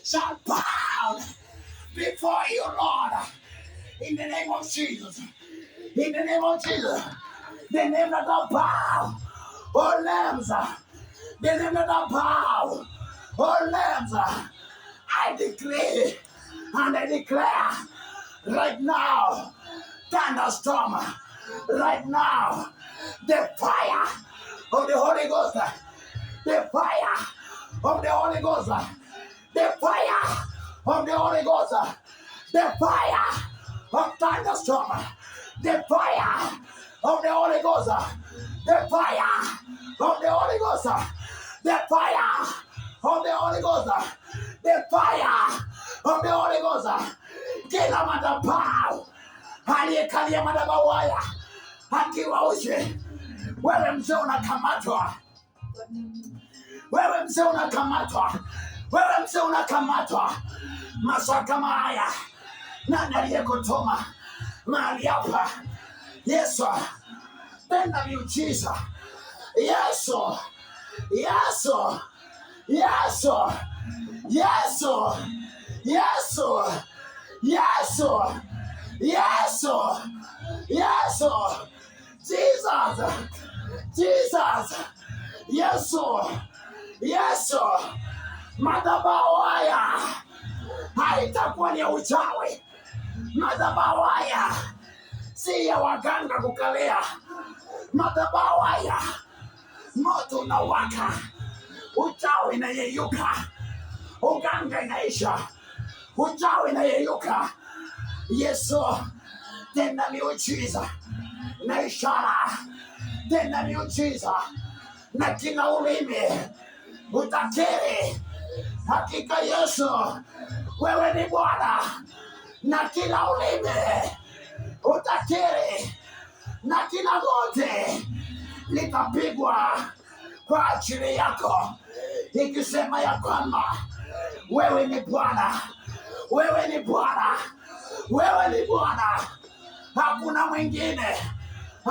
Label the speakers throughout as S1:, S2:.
S1: shall bow before you, Lord. In the name of Jesus. In the name of Jesus. The name that I bow. All lambs. The name that I bow. All lambs. I declare and I declare right now, thunderstorm. Right now, the fire of the Holy Ghost. The fire of the Holy Ghost. The fire of the Holy Ghost. The fire of thunderstorm. The fire of the Holy Ghost. The fire of the Holy Ghost. The fire of the Holy Ghost. The fire of the Holy Ghost. Kila madhabahu aliyekalia madhabahu haya akiwa uchi, wewe mzee unakamatwa. Wewe mzee unakamatwa. Wewe mzee unakamatwa. Masaa kama haya, nani aliyekutuma mahali hapa? Yesu, tenda miujiza. Yesu, Yesu, Yesu, Yesu, Yesu, Yesu, Yesu, Yesu, Jesus, Jesus, Yesu, Yesu. Madhabahu haya haitakuwa ni uchawi. Madhabahu haya si ya waganga kukalia. Madhabahu haya moto unawaka, uchawi inayeyuka, uganga inaisha, uchawi inayeyuka. Yesu, tenda miujiza na ishara, tenda miujiza na kila ulimi utakiri hakika Yesu wewe ni Bwana, na kila ulimi utakiri na kila goti litapigwa kwa ajili yako, ikisema ya kwamba wewe ni Bwana, wewe ni Bwana, wewe ni Bwana. Hakuna mwingine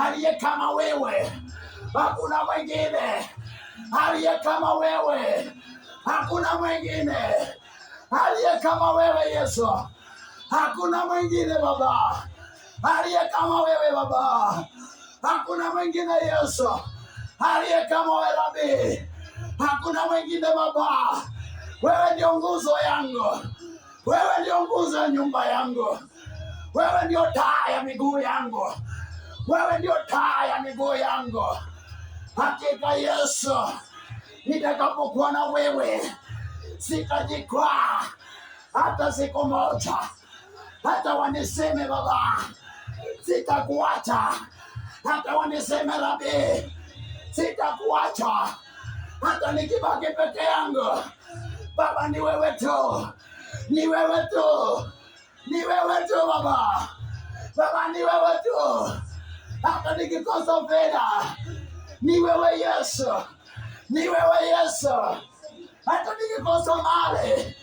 S1: aliye kama wewe, hakuna mwingine aliye kama wewe, hakuna mwingine aliye kama wewe Yesu, hakuna mwingine Baba aliye kama wewe Baba, hakuna mwingine Yesu aliye kama wewe Rabi, hakuna mwingine Baba. Wewe ndio nguzo yangu, wewe ndio nguzo ya nyumba yangu, wewe ndio taa ya miguu yangu, wewe ndio taa ya miguu yangu. Hakika Yesu, nitakapokuwa na wewe sitajikwaa hata siku moja. Hata waniseme Baba, sitakuacha. Hata waniseme Rabi, sitakuacha. Hata nikibaki peke yangu, Baba ni wewe tu, ni wewe tu, ni wewe tu Baba. Baba ni wewe tu. Hata nikikosa fedha, ni wewe Yesu, ni wewe Yesu. Hata nikikosa mali,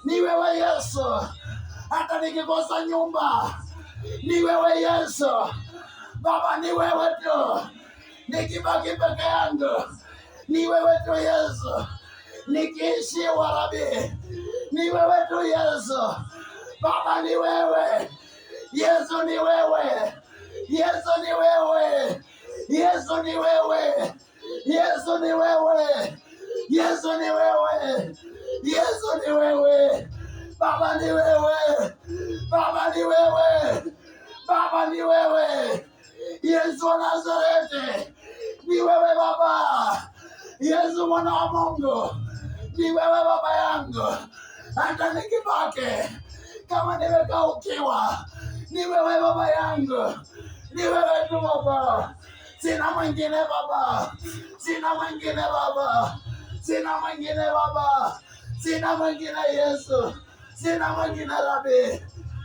S1: ni wewe Yesu. Hata nikikosa nyumba, ni wewe Yesu. Baba ni wewe tu. Nikibaki peke yangu, ni wewe tu Yesu. Nikiishi Rabi, ni wewe tu Yesu. Baba ni wewe Yesu, ni wewe Yesu, ni wewe Yesu, ni wewe Yesu, ni wewe Yesu, ni wewe Yesu, ni wewe Baba, ni wewe Baba, ni wewe Baba, ni wewe Yesu wa Nazareti, ni wewe Baba. Yesu mwana wa Mungu, ni wewe Baba yangu. Hata nikibaki kama nimekaukiwa, ni wewe Baba yangu, ni wewe tu Baba. Sina mwingine Baba, sina mwingine Baba, sina mwingine Baba, sina mwingine Yesu, sina mwingine Rabi,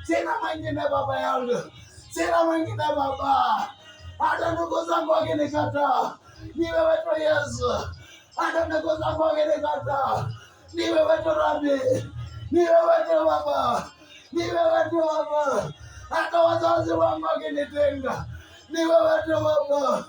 S1: sina mwingine Baba yangu, sina mwingine Baba. Hata ndugu zangu wakinikataa, ni wewe tu Yesu. Hata ndugu zangu wakinikataa, ni wewe tu Rabi, ni wewe tu Baba, ni wewe tu Baba. Hata wazazi wangu wakinitenga, ni wewe tu Baba.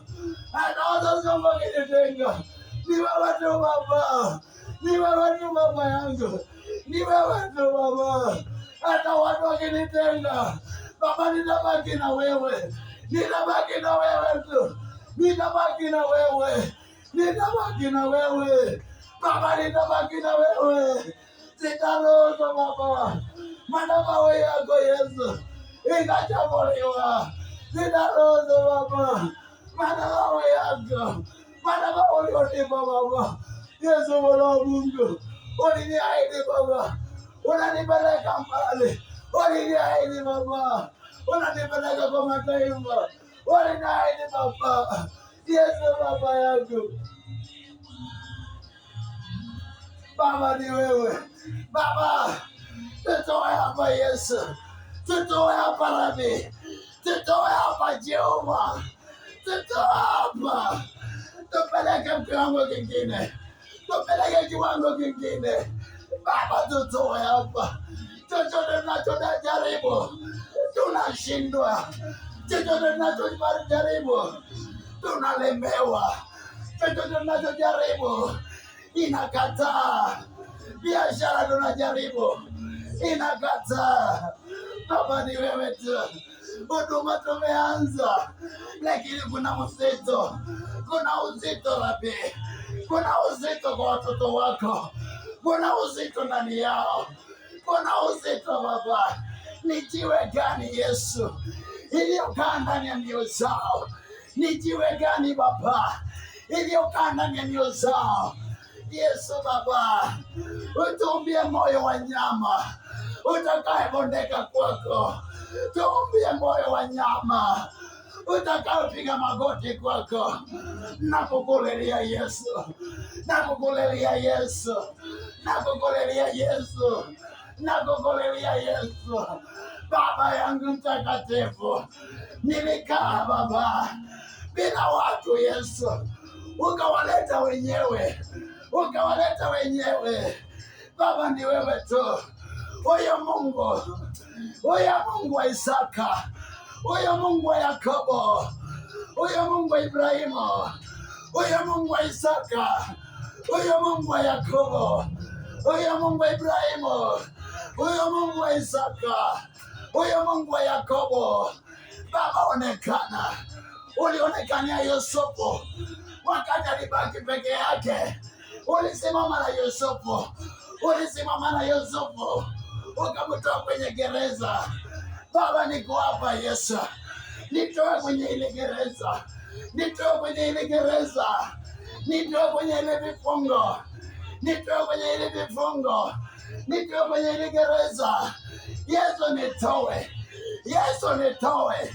S1: Hata wazazi wangu wakinitenga, ni wewe tu Baba, ni wewe tu Baba yangu. Ni wewe tu Baba. Hata watu wakinitenga Baba, nitabaki na wewe, nitabaki na wewe tu, nitabaki na wewe, nitabaki na wewe Baba, nitabaki na wewe. Sitaruhusu Baba madhabahu yako Yesu ikachafuliwa. Sitaruhusu Baba madhabahu yako, madhabahu ulionipa Baba. Yesu Mwana wa Mungu, uliniahidi Baba, unanipeleka mbali. Uliniahidi Baba, unanipeleka kwa mataifa. Uliniahidi Baba. Yesu Baba yangu, Baba ni wewe Baba. Tutoe hapa Yesu, tutoe hapa Rabi, tutoe hapa Jehova, tutoe hapa, tupeleke kiwango kingine, tupeleke kiwango kingine Baba, tutoe hapa. Chochote tunachojaribu tunashindwa, chochote tunachojaribu tunalemewa, chochote tunachojaribu inakataa, biashara tunajaribu inakataa. Baba ni wewe tu. Huduma tumeanza, lakini kuna uzito, kuna uzito Rabi, kuna uzito kwa watoto wako, kuna uzito ndani yao, kuna uzito Baba. Ni jiwe gani Yesu iliyokaa ndani ya mioyo zao? Ni jiwe gani Baba iliyokaa ndani ya mioyo zao? Yesu Baba, utumbie moyo wa nyama utakayebondeka kwako, tuumbie moyo wa nyama utakayopiga magoti kwako. Nakukulelia Yesu, nakukulelia Yesu, nakukulelia Yesu, nakukulelia Yesu. Baba yangu mtakatifu, nilikaa Baba bila watu Yesu, ukawaleta wenyewe, ukawaleta wenyewe Baba. Ni wewe tu, huyo Mungu, huyo Mungu wa Isaka, huyo Mungu wa Yakobo, huyo Mungu wa Ibrahimu, huyo Mungu wa Isaka, huyo Mungu wa Yakobo, huyo Mungu wa Ibrahimu, huyo Mungu wa Isaka, huyo Mungu wa Yakobo. Baba, onekana. Ulionekania Yusufu wakati alibaki peke yake, ulisimama na Yusufu, ulisimama na Yusufu ukamtoa kwenye gereza. Baba, niko hapa Yesu, nitoe kwenye ile gereza, nitoe kwenye ile gereza, nitoe kwenye ile vifungo, nitoe kwenye ile vifungo, nitoe kwenye ile gereza. Yesu nitoe, Yesu nitoe,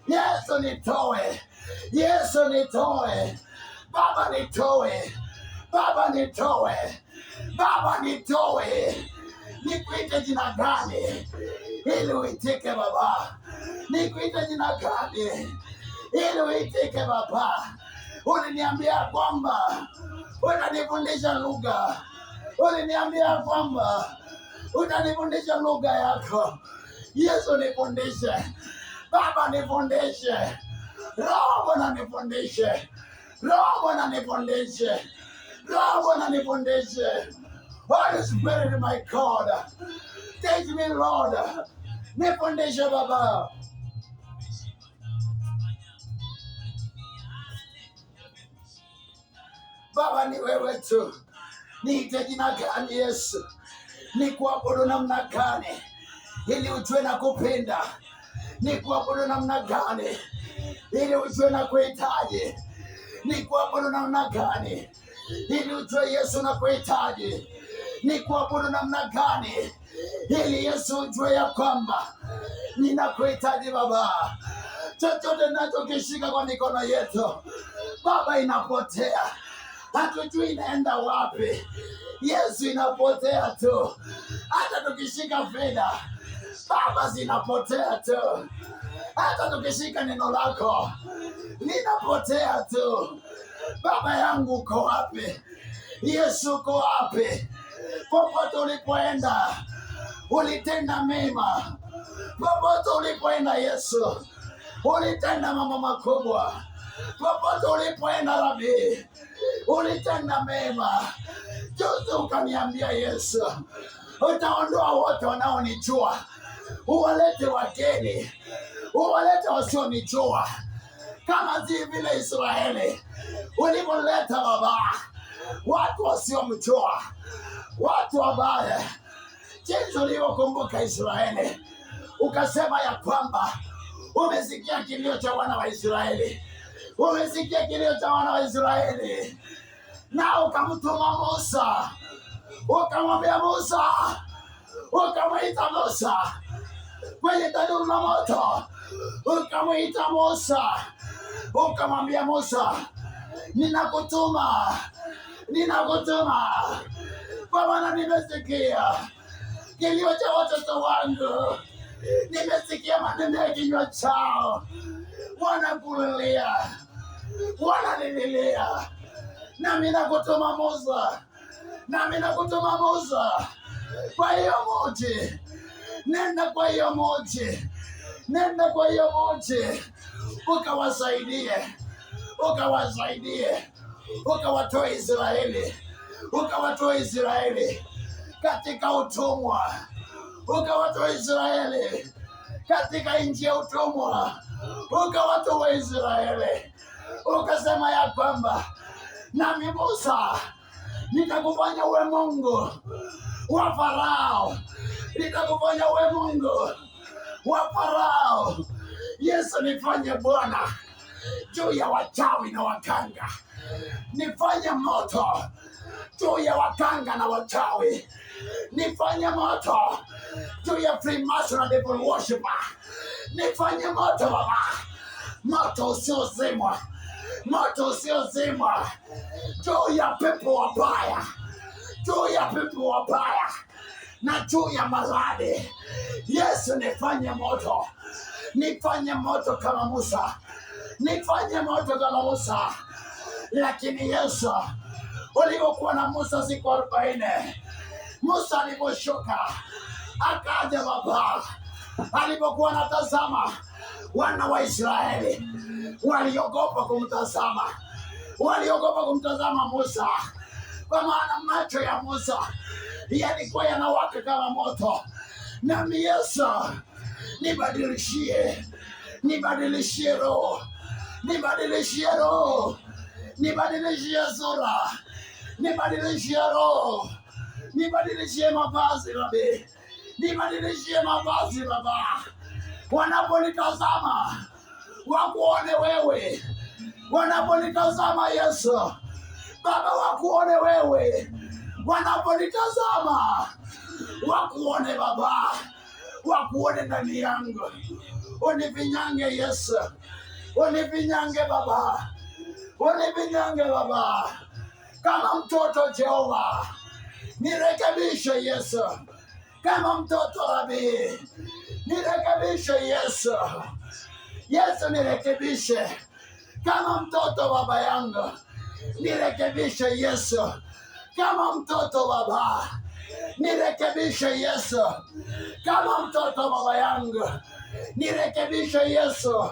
S1: Yesu nitoe, Yesu nitoe. Baba nitoe, Baba nitoe, Baba nitoe. Nikuite jina gani ili uitike Baba? Nikuite jina gani ili uitike Baba? Uliniambia kwamba utanifundisha lugha, uliniambia kwamba utanifundisha lugha yako. Yesu nifundishe Baba, nifundishe. Roho Bwana nifundishe, Roho Bwana nifundishe, Roho Bwana nifundishe. Holy Spirit, my God, teach me Lord, nifundishe Baba. Baba ni wewe tu. Niite jina gani Yesu? Nikuabudu namna gani ili ujue na kupenda? Nikuabudu namna gani ili ujue na kuhitaji? Nikuabudu namna gani ili ujue Yesu na kuhitaji? Nikuabudu namna gani ili Yesu ujue ya kwamba ninakuhitaji Baba? Chochote ninachokishika kwa mikono yetu Baba inapotea, hatujui inaenda wapi. Yesu, inapotea tu. Hata tukishika fedha Baba zinapotea tu, hata tukishika neno lako linapotea tu. Baba yangu uko wapi? Yesu uko wapi? Popote ulipoenda ulitenda mema, popote ulipoenda Yesu ulitenda mambo makubwa, popote ulipoenda Rabi ulitenda mema. Juzi ukaniambia Yesu, utaondoa wote wanaonijua, uwalete wageni, uwalete wasionijua, kama si vile Israeli ulivyoleta Baba watu wasiomjua, watu wabaya, jinsi ulivyokumbuka Israeli, ukasema ya kwamba umesikia kilio cha wana wa Israeli, umesikia kilio cha wana wa Israeli, na ukamtuma Musa, ukamwambia Musa, ukamwita Musa kwenye tanuru la moto, ukamwita Musa, ukamwambia Musa, ninakutuma kwa maana nimesikia kilio cha watoto wangu, nimesikia maneno ya kinywa chao, wanakulilia, wananililia, nami nakutuma Musa, kwa hiyo mji, nenda kwa hiyo mji, ukawasaidie, ukawatoe Israeli katika utumwa, ukawatoa Israeli katika nchi ya utumwa, ukawatoa Israeli, ukasema ya kwamba nami Musa nitakufanya uwe Mungu wa Farao, nitakufanya uwe Mungu wa Farao. Yesu, nifanye Bwana juu ya wachawi na waganga, nifanye moto juu ya waganga na wachawi, nifanye moto juu ya Freemason na devil worshiper, nifanye moto Baba, moto usiozimwa juu ya pepo wabaya, na juu ya maradhi. Yesu, nifanye moto kama Musa, Lakini Yesu, ulivyokuwa na Musa siku 40, Musa aliposhuka akaja Baba, alipokuwa anatazama wana wa Israeli waliogopa kumtazama Musa, kwa maana macho ya Musa yalikuwa yanawaka kama moto. Nami Yesu, nibadilishie roho, nibadilishie sura, nibadilishie roho, nibadilishie mavazi Rabi, nibadilishie mavazi Baba, wanaponitazama wakuone wewe, wanaponitazama Yesu Baba wakuone wewe, wanaponitazama wakuone Baba, wakuone ndani yangu. Unifinyange Yesu, unifinyange Baba, kama mtoto Jehova, nirekebishe Yesu, kama mtoto Rabi, nirekebishe Yesu, nirekebishe kama mtoto Baba yangu, nirekebishe Yesu, kama mtoto Baba, nirekebishe Yesu, kama mtoto Baba yangu, nirekebishe Yesu,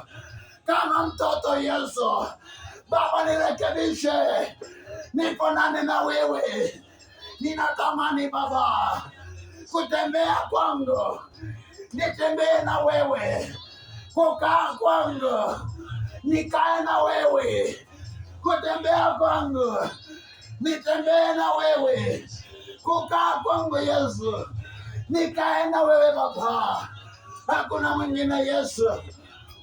S1: kama mtoto Yesu Baba, nirekebishe, niponane na wewe. Ninatamani Baba kutembea kwangu, nitembee na wewe, kukaa kwangu, nikae na wewe, kutembea kwangu, nitembee na wewe, kukaa kwangu Yesu, nikae na wewe Baba. Hakuna mwingine Yesu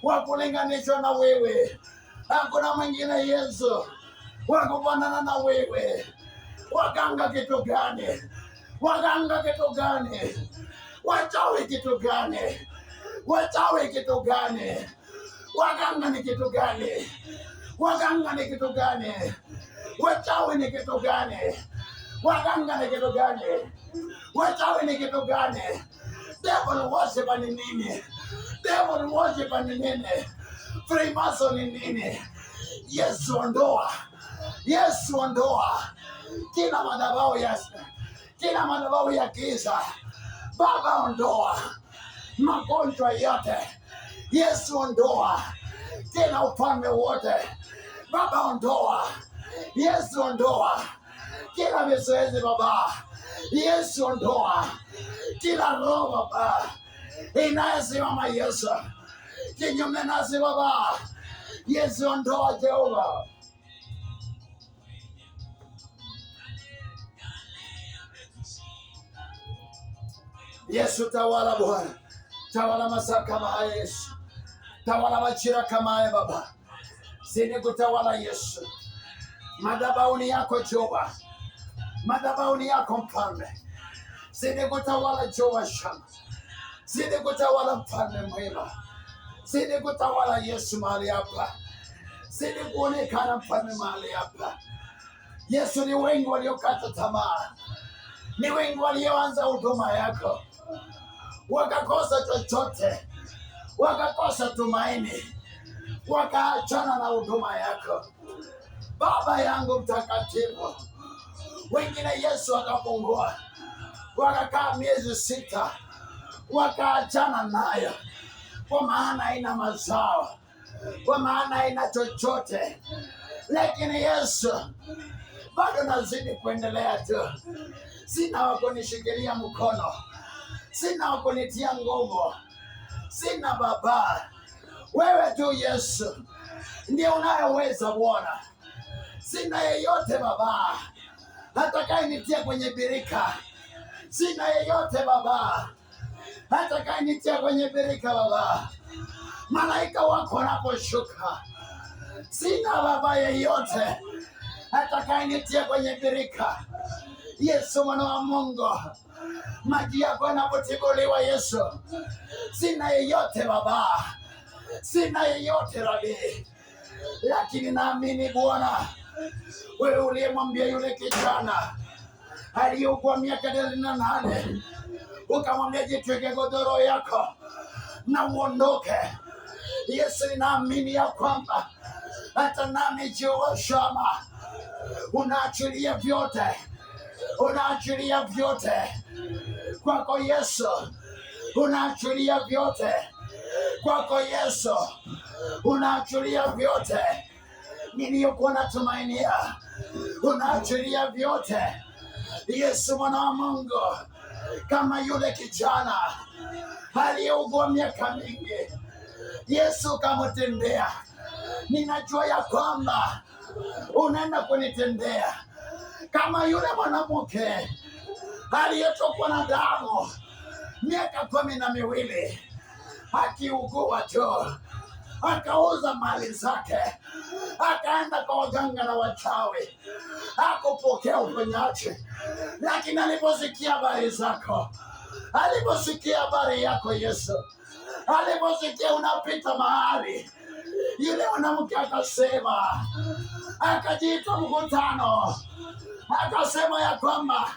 S1: wa kulinganishwa na wewe, hakuna mwingine Yesu wa kufanana na wewe. Waganga kitu gani? Wachawi kitu gani? Waganga ni kitu gani? Wachawi ni kitu gani? Wachawi ni kitu gani? Devil worship ni nini? Freemason ni nini? Yesu ondoa kila madhabahu ya giza Baba, ondoa magonjwa yote Yesu, ondoa kila ufalme wote Baba, ondoa Yesu, ondoa kila vizuizi Baba Yesu, ondoa kila roho Baba inayesimama Yesu kinyume nasi Baba. Yesu, ondoa Jehova. Yesu, tawala Bwana, tawala masaa kama haya Yesu, tawala majira kama haya Baba, zidi kutawala Yesu. Madhabahuni yako Jehova, madhabahuni yako Mfalme, zidi kutawala Jehova Shama, zidi kutawala Mfalme mwema, zidi kutawala Yesu mahali hapa, zidi kuonekana Mfalme mahali hapa Yesu. Ni wengi waliokata tamaa, ni wengi walioanza huduma yako wakakosa chochote, wakakosa tumaini, wakaachana na huduma yako Baba yangu mtakatifu. Wengine Yesu wakapungua, wakakaa miezi 6, wakaachana nayo, kwa maana haina mazao, kwa maana haina chochote. Lakini Yesu, bado nazidi kuendelea tu. Sina wakunishikilia mkono, sina wakunitia nguvu, sina Baba. Wewe tu Yesu ndiye unayeweza Bwana. Sina yeyote Baba atakayenitia kwenye birika, sina yeyote Baba atakayenitia kwenye birika Baba. Malaika wako wanaposhuka, sina Baba yeyote atakayenitia kwenye birika. Yesu mwana wa Mungu, maji yako yanapotibuliwa Yesu, sina yeyote Baba, sina yeyote Rabi. Lakini naamini Bwana, wewe uliyemwambia yule kijana aliyeugua miaka 38 ukamwambia jitwike godoro yako na uondoke. Yesu, ninaamini ya kwamba hata nami Jehova Shama unaachilia vyote, unaachilia vyote kwako Yesu, unaachilia vyote kwako Yesu, unaachilia vyote niliyokuwa natumainia, unaachilia vyote Yesu mwana wa Mungu. Kama yule kijana aliyeugua miaka mingi, Yesu kamtendea. Ninajua ya kwamba unaenda kunitendea. Kama yule mwanamke aliyetokwa na damu miaka 12 akiugua tu, akauza mali zake, akaenda kwa waganga na wachawi, hakupokea uponyaji. Lakini aliposikia habari zako, aliposikia habari yako Yesu, aliposikia unapita mahali, yule mwanamke akasema, akajiita mkutano, akasema ya kwamba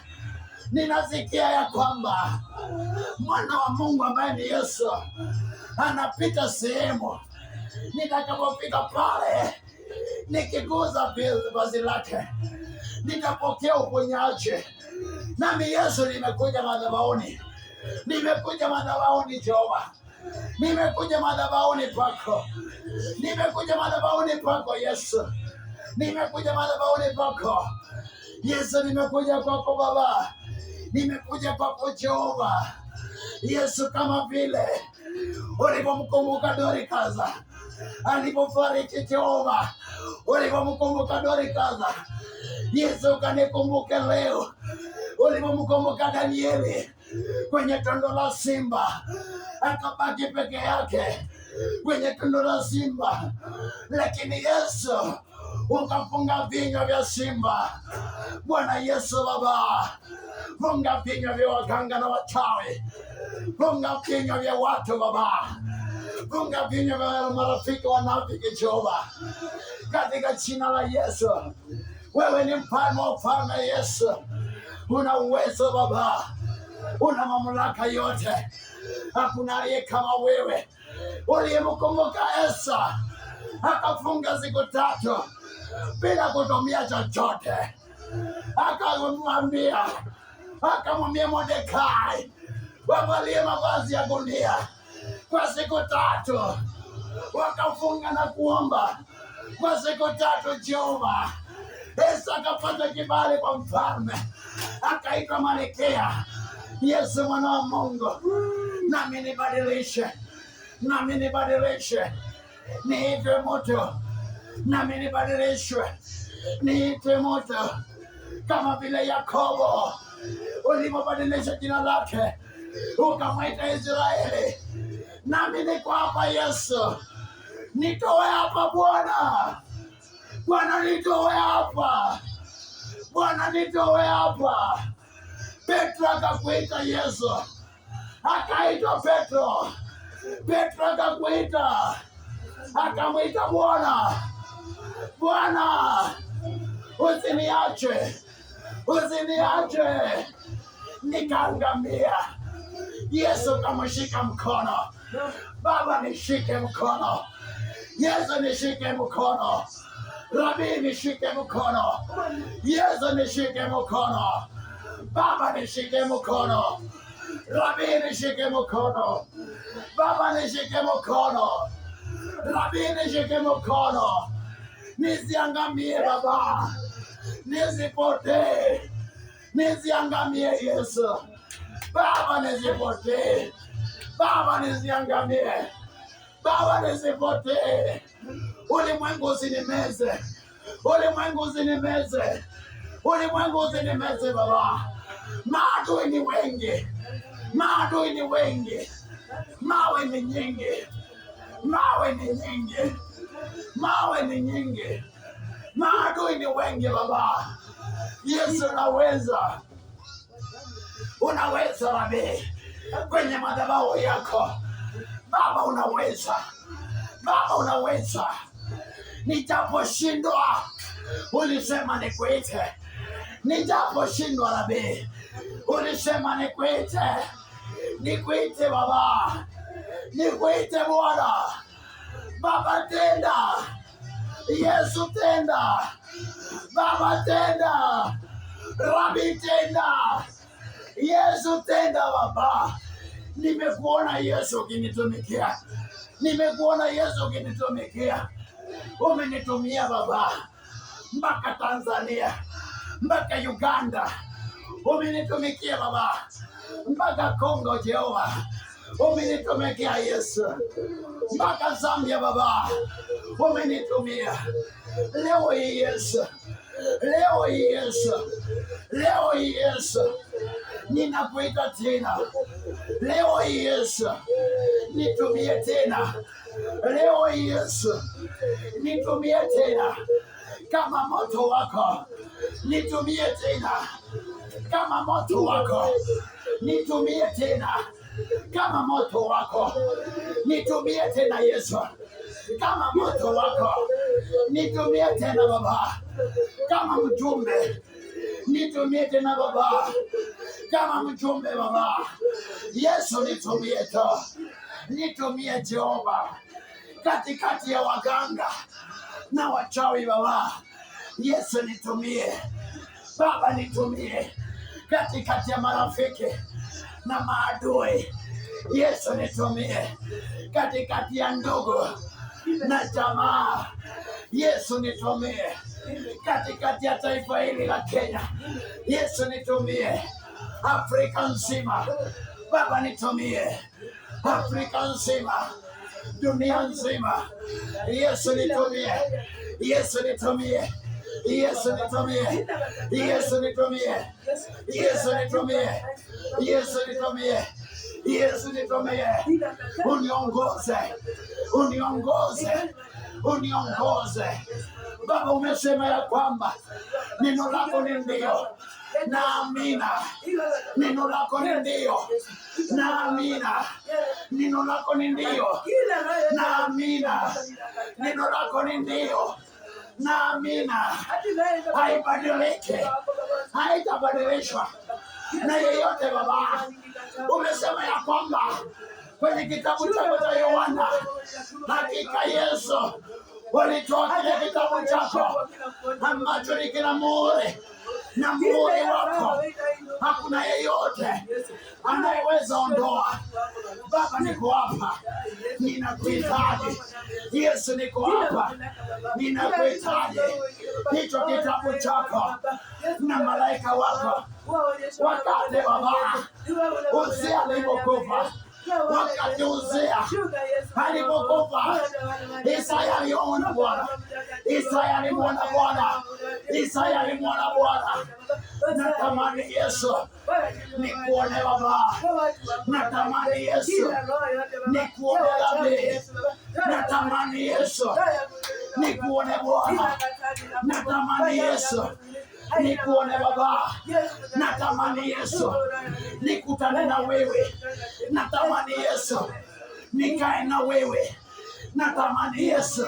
S1: ninasikia ya kwamba mwana wa Mungu ambaye ni Yesu anapita sehemu. Nitakapofika pale nikiguza vazi lake nitapokea uponyaji. Nami Yesu nimekuja madhabahuni, nimekuja madhabahuni Jehova, nimekuja madhabahuni pako, nimekuja madhabahuni pako Yesu, nimekuja madhabahuni pako Yesu, nimekuja kwako Baba, nimekuja kwako Jehova Yesu, kama vile ulipomkumbuka Dorikaza alipofariki Jehova, ulipomkumbuka Dorikaza Yesu, kanikumbuke leo. Ulipomkumbuka Danieli kwenye tundu la simba, akabaki peke yake kwenye tundu la simba, lakini Yesu ukafunga vinywa vya simba. Bwana Yesu Baba, funga vinywa vya waganga na wachawi, funga vinywa vya watu Baba, funga vinywa vya marafiki wanafiki Jehova, katika jina la Yesu. Wewe ni mfalme wa ufalme Yesu, una uwezo Baba, una mamlaka yote, hakuna aliye kama wewe. Uliyemkumbuka Esa akafunga siku 3 bila kutumia chochote, akamwambia Mordekai wavalie mavazi ya gunia kwa siku 3, wakafunga na kuomba kwa siku 3 Jehova. Esa akapata kibali kwa mfalme, akaitwa Malkia. Yesu mwana wa Mungu, nami nibadilishe, nami nibadilishe, niitwe mtu, nami nibadilishwe, niitwe mtu kama vile Yakobo ulivyobadilisha jina lake ukamwita Israeli. Nami niko hapa Yesu, nitoe hapa Bwana. Bwana nitoe hapa, Bwana nitoe hapa. Petro akakuita Yesu, akaitwa Petro. Petro akakuita, akamwita Bwana. Bwana, usiniache, usiniache nikaangamia. Yesu kamshika mkono. Baba nishike mkono. Yesu nishike mkono. Rabi nishike mkono. Yesu nishike mkono. Baba nishike mkono. Rabi nishike mkono. Baba nishike mkono. Rabi nishike mkono. Nisiangamie Baba, nisipotee, nisiangamie Yesu. Baba nisipotee, Baba nisiangamie, Baba nisipotee. Ulimwengu usinimeze, ulimwengu usinimeze, ulimwengu usinimeze Baba. Maadui ni wengi, maadui ni wengi, mawe ni nyingi, mawe ni nyingi, mawe ni nyingi, maadui ni wengi Baba. Yesu unaweza, unaweza Rabi, kwenye madhabahu yako Baba, unaweza Baba, unaweza. Nijaposhindwa ulisema nikuite, nijaposhindwa Rabi ulisema nikuite, nikuite Baba, nikuite Bwana. Baba tenda, Yesu tenda, Baba tenda, Rabi tenda, Yesu tenda Baba. Nimekuona Yesu ukinitumikia, nimekuona Yesu ukinitumikia. Umenitumia Baba mpaka Tanzania, mpaka Uganda. Umenitumikia Baba mpaka Kongo Jehova. Umenitumikia Yesu mpaka Zambia Baba. Umenitumia leo hii Yesu, leo hii Yesu, leo hii Yesu, ninakuita tena. Leo hii Yesu, nitumie tena. Leo hii Yesu, nitumie tena kama moto wako. Nitumie tena kama moto wako. Nitumie tena kama moto wako. Nitumie tena Yesu kama moto wako. Nitumie tena Baba kama mjumbe. Nitumie tena Baba kama mjumbe Baba. Yesu nitumie tu. Nitumie Jehova katikati ya waganga na wachawi Baba. Yesu nitumie Baba, nitumie katikati ya marafiki na maadui. Yesu nitumie katikati ya ndugu na jamaa. Yesu nitumie katikati ya taifa hili la Kenya. Yesu nitumie Afrika nzima Baba, nitumie Afrika nzima, dunia nzima. Yesu nitumie, Yesu nitumie, Yesu nitumie, Yesu nitumie, Yesu nitumie, Yesu nitumie, Yesu nitumie. Uniongoze, uniongoze, uniongoze Baba. Umesema ya kwamba neno lako ni ndio na amina. Neno lako ni ndio na amina. Neno lako ni ndio na amina. Neno lako ni ndio na amina. Haibadiliki, haitabadilishwa na yeyote Baba. Umesema ya kwamba kwenye kitabu chako cha Yohana, hakika Yesu walitoa kile kitabu chako ambacho ni kina muhuri, na muhuri wako hakuna yeyote anayeweza ondoa. Baba, niko hapa, ninakuhitaji Yesu, niko hapa, ninakuhitaji. Hicho kitabu chako na malaika wako wakati Baba Uzia alipokufa, wakati Uzia alipokufa, Isaya aliona Bwana, Isaya alimwona Bwana, Isaya alimwona Bwana. Natamani Yesu nikuone Baba, natamani Yesu nikuone Baba, natamani Yesu nikuone Bwana, natamani Yesu nikuone Baba, natamani Yesu nikutane na wewe, natamani Yesu nikae na wewe, natamani Yesu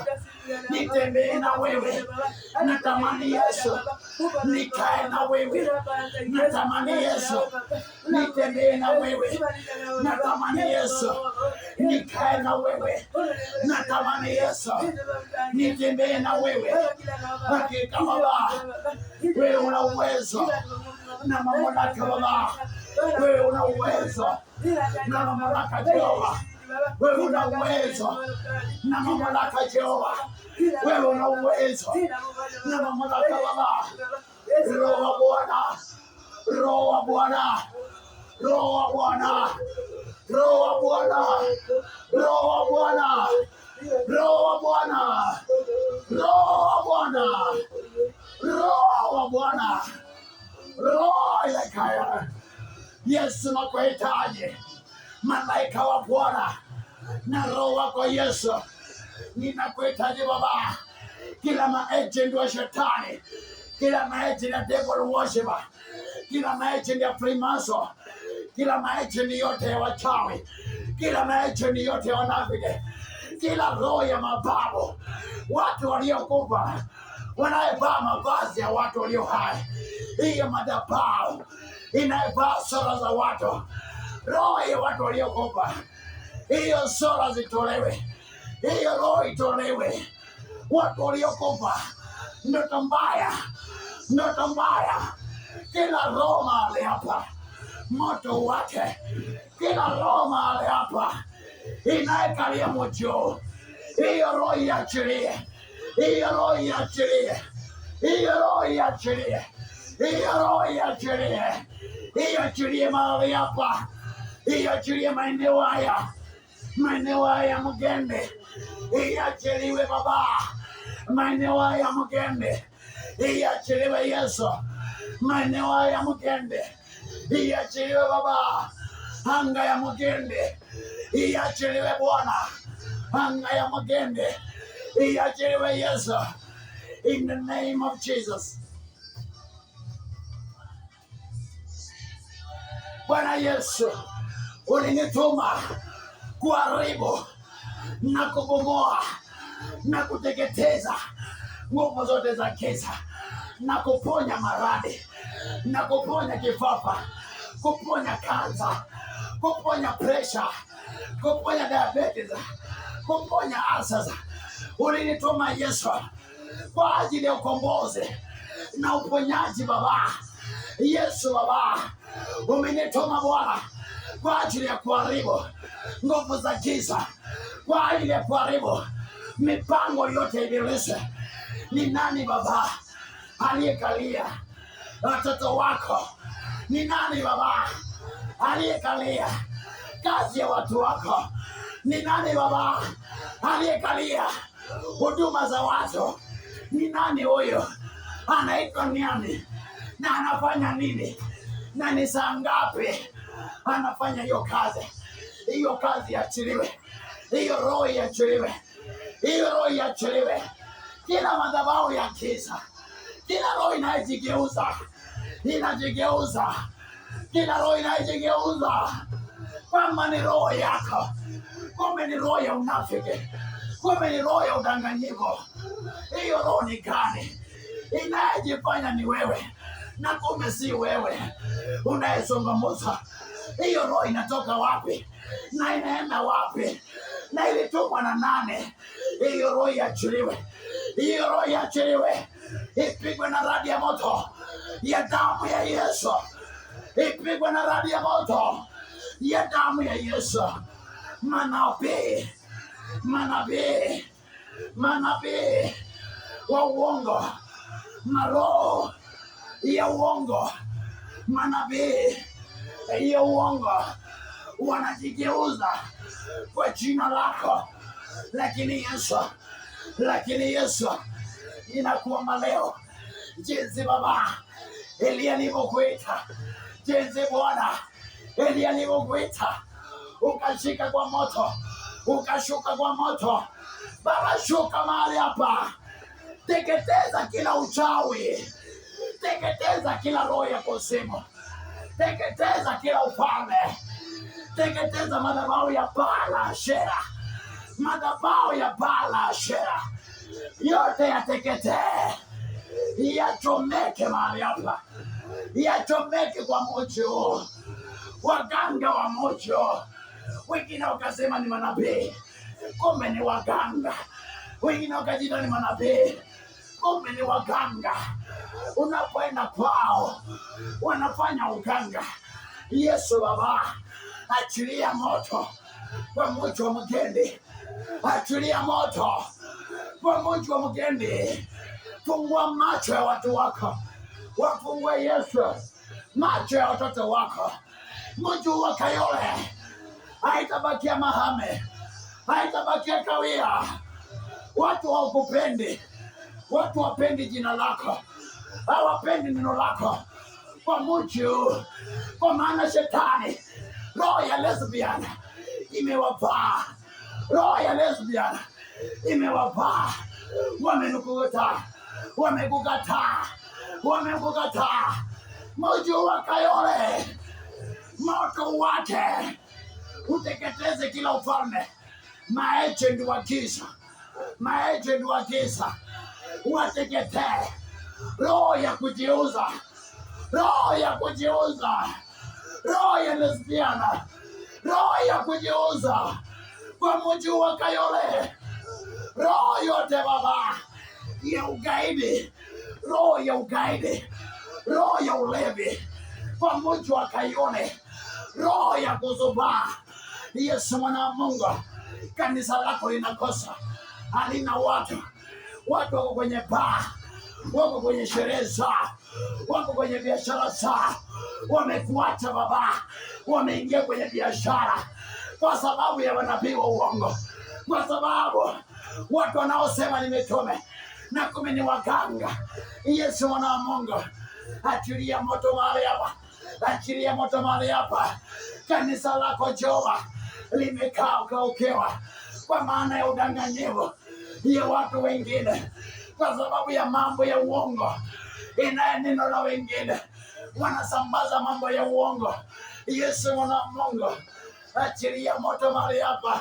S1: nitembee na wewe, natamani Yesu nikae na wewe, natamani Yesu nitembee na wewe, natamani Yesu nikae na wewe, natamani Yesu nitembee na wewe. Hakika Baba, wewe una uwezo na mamlaka Baba, wewe una uwezo na mamlaka Jehova, wewe una uwezo na mamlaka Jehova, wewe una uwezo na mamlaka Baba. Roho wa Bwana, Roho wa Bwana, Roho wa Bwana, Roho wa Bwana, Roho wa Bwana, Roho wa Bwana, Roho wa Bwana, Roho wa Bwana, Roho ya kaya. Yesu nakuhitaji, malaika wa Bwana na Roho wako Yesu, ninakuhitaji Baba. Kila maagent wa shetani, kila maagent ya devil worshiper, kila maagent ya Freemason, kila maagent yote ya wachawi, kila maagent yote ya wanafiki, kila roho ya mababu, watu waliokufa wanayevaa mavazi ya watu walio hai, hiyo madhabahu inayevaa sura za watu, roho ya watu waliokufa, hiyo sura zitolewe, hiyo roho itolewe. Watu waliokufa, ndoto mbaya, ndoto mbaya, kila roho mahali hapa moto wake, kila roho mahali hapa inaekalia mojo, hiyo roho iachilie, hiyo roho iachilie, hiyo roho iachilie, hiyo roho iachilie, hiyo achilie mahali hapa, hiyo achilie maeneo haya, maeneo haya Mugende, hiyo achiliwe Baba, maeneo haya Mugende, hiyo achiliwe Yesu, maeneo haya Mugende, hiyo achiliwe Baba, anga ya Mugende, hiyo achiliwe Bwana, anga ya Mugende, hiyo achiliwe Yesu, in the name of Jesus. Bwana Yesu, ulinituma kuharibu na kubomoa na kuteketeza nguvu zote za giza, na kuponya maradhi, na kuponya kifafa, kuponya kansa, kuponya pressure, kuponya diabetes, kuponya ulcers. Ulinituma Yesu kwa ajili ya ukombozi na uponyaji Baba. Yesu Baba, umenituma Bwana kwa ajili ya kuharibu nguvu za giza, kwa ajili ya kuharibu mipango yote ya ibilisi. Ni nani Baba aliyekalia watoto wako? Ni nani Baba aliyekalia kazi ya watu wako? Ni nani Baba aliyekalia huduma za watu? Ni nani huyo? Anaitwa nani na anafanya nini na ni saa ngapi anafanya hiyo kazi? Hiyo kazi iachiliwe, hiyo roho iachiliwe, hiyo roho iachiliwe. Kila madhabahu ya giza, kila roho inayojigeuza inajigeuza, kila roho inayojigeuza kwamba ni roho yako, kumbe ni roho ya unafiki, kumbe ni roho ya udanganyifu. Hiyo roho ni gani inayojifanya ni wewe na kumbe si wewe unayezungumza? Hiyo roho inatoka wapi na inaenda wapi na ilitumwa na nani? Hiyo roho iachiliwe, hiyo roho iachiliwe, ipigwe na radi ya moto ya damu ya Yesu, ipigwe na radi ya moto ya damu ya Yesu. Manabii, manabii, manabii wa uongo, maroho ya uongo Manabii hiyo uongo wanajigeuza kwa jina lako, lakini Yesu inakuomba leo, jinsi Baba Elia alivyokuita, jinsi Bwana Elia alivyokuita, ukashika kwa moto, ukashuka kwa moto. Baba, shuka mahali hapa, teketeza kila uchawi, teketeza kila roho ya kuzimu, teketeza kila ufalme, teketeza madhabahu ya Baal Ashera, madhabahu ya Baal Ashera yote yateketee, yachomeke mahali hapa, yachomeke kwa moto. Waganga wa moto, wengine wakasema ni manabii, kumbe ni waganga. Wengine wakajita ni manabii, kumbe ni waganga. Unapoenda kwao wanafanya uganga. Yesu Baba, achilia moto kwa mji wa Mgendi, achilia moto kwa mji wa Mgendi. Fungua macho ya watu wako, wafungue Yesu macho ya watoto wako. Mji wa Kayole haitabakia mahame, haitabakia kawia. Watu hawakupendi, watu wapendi jina lako, hawapendi neno lako kwa mji huu, kwa maana shetani, roho ya lesbian imewavaa, roho ya lesbian imewavaa. Wamekukataa. Mji wa Kayole, moto wake uteketeze kila ufalme. Maagent wa giza wateketee. Roho ya kujiuza, roho ya lesbiana, roho ya kujiuza kwa mji wa Kayole, roho yote Baba ya ugaidi, roho ya ulevi kwa mji wa Kayole, roho ya kuzubaa. Yesu mwana wa Mungu, kanisa lako linakosa, halina watu wako kwenye baa, wako kwenye sherehe zao, wako kwenye biashara zao. Wamekuacha Baba, wameingia kwenye biashara kwa sababu ya manabii wa uongo, kwa sababu watu wanaosema ni mitume na kumbe ni waganga. Yesu mwana wa Mungu, achilia moto mahali hapa, achilia moto mahali hapa. Kanisa lako Jehova limekaa ukaukewa kwa maana ya udanganyifu ya watu wengine, kwa sababu ya mambo ya uongo neno la wengine, wanasambaza mambo ya uongo. Yesu mwana wa Mungu, achilia moto mahali hapa,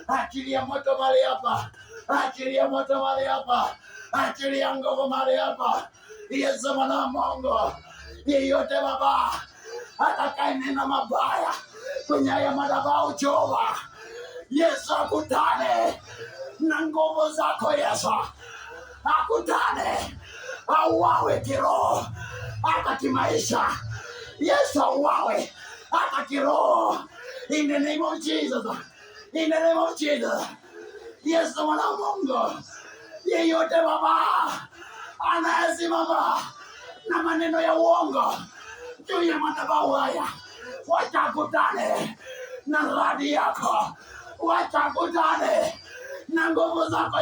S1: achilia moto mahali hapa, achilia moto mahali hapa, achilia nguvu mahali hapa. Yesu mwana wa Mungu, yeyote Baba atakayenena mabaya kwenye haya madhabahu Jehova, Yesu akutane na nguvu zako. Yesu akutane, auawe kiroho hata kimaisha. Yesu auawe hata kiroho. In the name of Jesus, in the name of Jesus. Yesu mwana wa Mungu, yeyote Baba anayesimama na maneno ya uongo juu ya madhabahu haya, wacha akutane na radi yako, wacha akutane na nguvu zako.